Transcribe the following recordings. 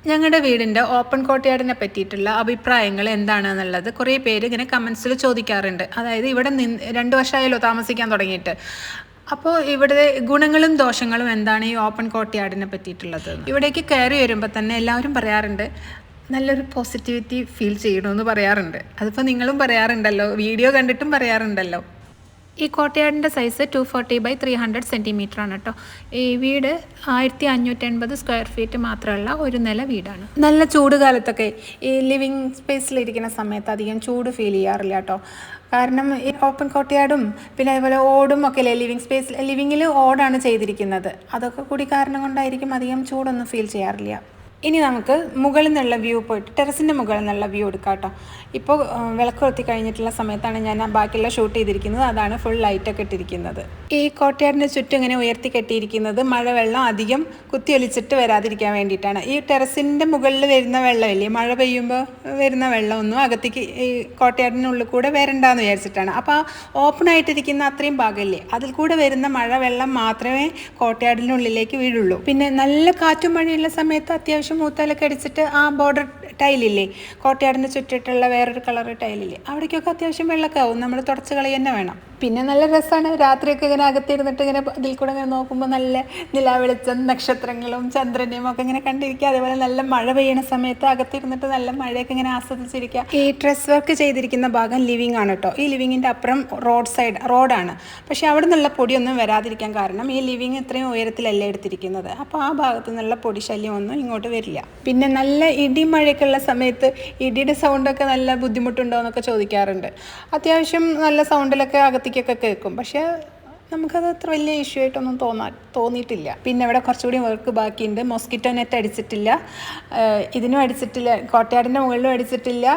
ഞങ്ങളുടെ വീടിൻ്റെ ഓപ്പൺ കോർട്ട്യാർഡിനെ പറ്റിയിട്ടുള്ള അഭിപ്രായങ്ങൾ എന്താണെന്നുള്ളത് കുറേ പേര് ഇങ്ങനെ കമൻസിൽ ചോദിക്കാറുണ്ട്. അതായത് ഇവിടെ 2 വർഷമായല്ലോ താമസിക്കാൻ തുടങ്ങിയിട്ട്. അപ്പോൾ ഇവിടെ ഗുണങ്ങളും ദോഷങ്ങളും എന്താണ് ഈ ഓപ്പൺ കോർട്ട്യാർഡിനെ പറ്റിയിട്ടുള്ളത്? ഇവിടേക്ക് കയറി വരുമ്പോൾ തന്നെ എല്ലാവരും പറയാറുണ്ട് നല്ലൊരു പോസിറ്റിവിറ്റി ഫീൽ ചെയ്യണമെന്ന് പറയാറുണ്ട്. അതിപ്പോൾ നിങ്ങളും പറയാറുണ്ടല്ലോ, വീഡിയോ കണ്ടിട്ടും പറയാറുണ്ടല്ലോ. ഈ കോർട്ട്യാർഡിൻ്റെ സൈസ് 240x300 സെൻറ്റിമീറ്റർ ആണ് കേട്ടോ. ഈ വീട് 1580 സ്ക്വയർ ഫീറ്റ് മാത്രമുള്ള ഒരു നില വീടാണ്. നല്ല ചൂട് കാലത്തൊക്കെ ഈ ലിവിങ് സ്പേസിലിരിക്കുന്ന സമയത്ത് അധികം ചൂട് ഫീൽ ചെയ്യാറില്ല കേട്ടോ. കാരണം ഈ ഓപ്പൺ കോർട്ട്യാർഡും പിന്നെ അതുപോലെ ഓടും ഒക്കെ അല്ലേ ലിവിങ്ങിൽ ഓടാണ് ചെയ്തിരിക്കുന്നത്. അതൊക്കെ കൂടി കാരണം കൊണ്ടായിരിക്കും അധികം ചൂടൊന്നും ഫീൽ ചെയ്യാറില്ല. ഇനി നമുക്ക് മുകളിൽ നിന്നുള്ള വ്യൂ പോയിട്ട് ടെറസിൻ്റെ മുകളിൽ നിന്നുള്ള വ്യൂ എടുക്കാം കേട്ടോ. ഇപ്പോൾ വിളക്ക് കൊളുത്തി കഴിഞ്ഞിട്ടുള്ള സമയത്താണ് ഞാൻ ബാക്കിയുള്ള ഷൂട്ട് ചെയ്തിരിക്കുന്നത്. അതാണ് ഫുൾ ലൈറ്റൊക്കെ ഇട്ടിരിക്കുന്നത്. ഈ കോർട്ട്യാർഡിന് ചുറ്റും ഇങ്ങനെ ഉയർത്തി കെട്ടിയിരിക്കുന്നത് മഴവെള്ളം അധികം കുത്തിയൊലിച്ചിട്ട് വരാതിരിക്കാൻ വേണ്ടിയിട്ടാണ്. ഈ ടെറസിൻ്റെ മുകളിൽ വരുന്ന വെള്ളമില്ലേ, മഴ പെയ്യുമ്പോൾ വരുന്ന വെള്ളമൊന്നും അകത്തേക്ക് ഈ കോർട്ട്യാർഡിനുള്ളിൽ കൂടെ വരണ്ടെന്ന് വിചാരിച്ചിട്ടാണ്. അപ്പോൾ ആ ഓപ്പൺ ആയിട്ടിരിക്കുന്ന അത്രയും ഭാഗമില്ലേ, അതിൽ കൂടെ വരുന്ന മഴവെള്ളം മാത്രമേ കോർട്ട്യാർഡിനുള്ളിലേക്ക് വീഴുള്ളൂ. പിന്നെ നല്ല കാറ്റും മഴയുള്ള സമയത്ത് അത്യാവശ്യം മൂത്താലൊക്കെ അടിച്ചിട്ട് ആ ബോർഡർ ടൈലില്ലേ, കോർട്ട്യാർഡിന് ചുറ്റിട്ടുള്ള വേറൊരു കളർ ടൈലില്ലേ, അവിടേക്കൊക്കെ അത്യാവശ്യം വെള്ളമൊക്കെ ആവും. നമ്മൾ തുടച്ച് കളി തന്നെ വേണം. പിന്നെ നല്ല രസമാണ് രാത്രിയൊക്കെ ഇങ്ങനെ അകത്തിരുന്നിട്ട് ഇങ്ങനെ ഇതിൽ കൂടെ ഇങ്ങനെ നോക്കുമ്പോൾ നല്ല നിലാവെളിച്ചം, നക്ഷത്രങ്ങളും ചന്ദ്രനെയും ഒക്കെ ഇങ്ങനെ കണ്ടിരിക്കുക. അതേപോലെ നല്ല മഴ പെയ്യുന്ന സമയത്ത് അകത്തിരുന്നിട്ട് നല്ല മഴയൊക്കെ ഇങ്ങനെ ആസ്വദിച്ചിരിക്കുക. ഈ ഡ്രസ് വർക്ക് ചെയ്തിരിക്കുന്ന ഭാഗം ലിവിങ് ആണ് കേട്ടോ. ഈ ലിവിങ്ങിൻ്റെ അപ്പുറം റോഡാണ്. പക്ഷേ അവിടെ നിന്നുള്ള പൊടിയൊന്നും വരാതിരിക്കാൻ കാരണം ഈ ലിവിങ് ഇത്രയും ഉയരത്തിലല്ലേ എടുത്തിരിക്കുന്നത്. അപ്പോൾ ആ ഭാഗത്തു നിന്നുള്ള പൊടി ശല്യമൊന്നും ഇങ്ങോട്ട് വരില്ല. പിന്നെ നല്ല ഇടി മഴയൊക്കെ ഉള്ള സമയത്ത് ഇടിയുടെ സൗണ്ടൊക്കെ നല്ല ബുദ്ധിമുട്ടുണ്ടോ എന്നൊക്കെ ചോദിക്കാറുണ്ട്. അത്യാവശ്യം നല്ല സൗണ്ടിലൊക്കെ അകത്തേക്കൊക്കെ കേൾക്കും. പക്ഷേ നമുക്കത് അത്ര വലിയ ഇഷ്യൂ ആയിട്ടൊന്നും തോന്നിയിട്ടില്ല. പിന്നെ ഇവിടെ കുറച്ചുകൂടി വർക്ക് ബാക്കിയുണ്ട്. മോസ്കിറ്റോ നെറ്റ് അടിച്ചിട്ടില്ല, ഇതിനും അടിച്ചിട്ടില്ല, കോർട്ട്യാർഡിൻ്റെ മുകളിലും അടിച്ചിട്ടില്ല,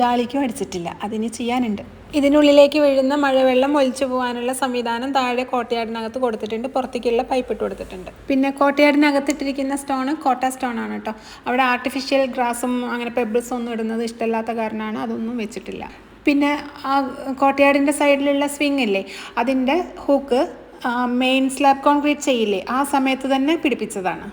ജാലിക്കും അടിച്ചിട്ടില്ല. അതിന് ചെയ്യാനുണ്ട്. ഇതിനുള്ളിലേക്ക് വീഴുന്ന മഴവെള്ളം ഒലിച്ചു പോകാനുള്ള സംവിധാനം താഴെ കോർട്ട്യാർഡിനകത്ത് കൊടുത്തിട്ടുണ്ട്. പുറത്തേക്കുള്ള പൈപ്പ് ഇട്ട് കൊടുത്തിട്ടുണ്ട്. പിന്നെ കോർട്ട്യാർഡിനകത്തിട്ടിരിക്കുന്ന സ്റ്റോൺ കോട്ട സ്റ്റോൺ ആണ് കേട്ടോ. അവിടെ ആർട്ടിഫിഷ്യൽ ഗ്രാസും അങ്ങനെ പെബിൾസും ഒന്നും ഇടുന്നത് ഇഷ്ടമില്ലാത്ത കാരണമാണ് അതൊന്നും വെച്ചിട്ടില്ല. പിന്നെ ആ കോർട്ട്യാർഡിൻ്റെ സൈഡിലുള്ള സ്വിങ് ഇല്ലേ, അതിൻ്റെ ഹൂക്ക് മെയിൻ സ്ലാബ് കോൺക്രീറ്റ് ചെയ്യില്ലേ, ആ സമയത്ത് തന്നെ പിടിപ്പിച്ചതാണ്.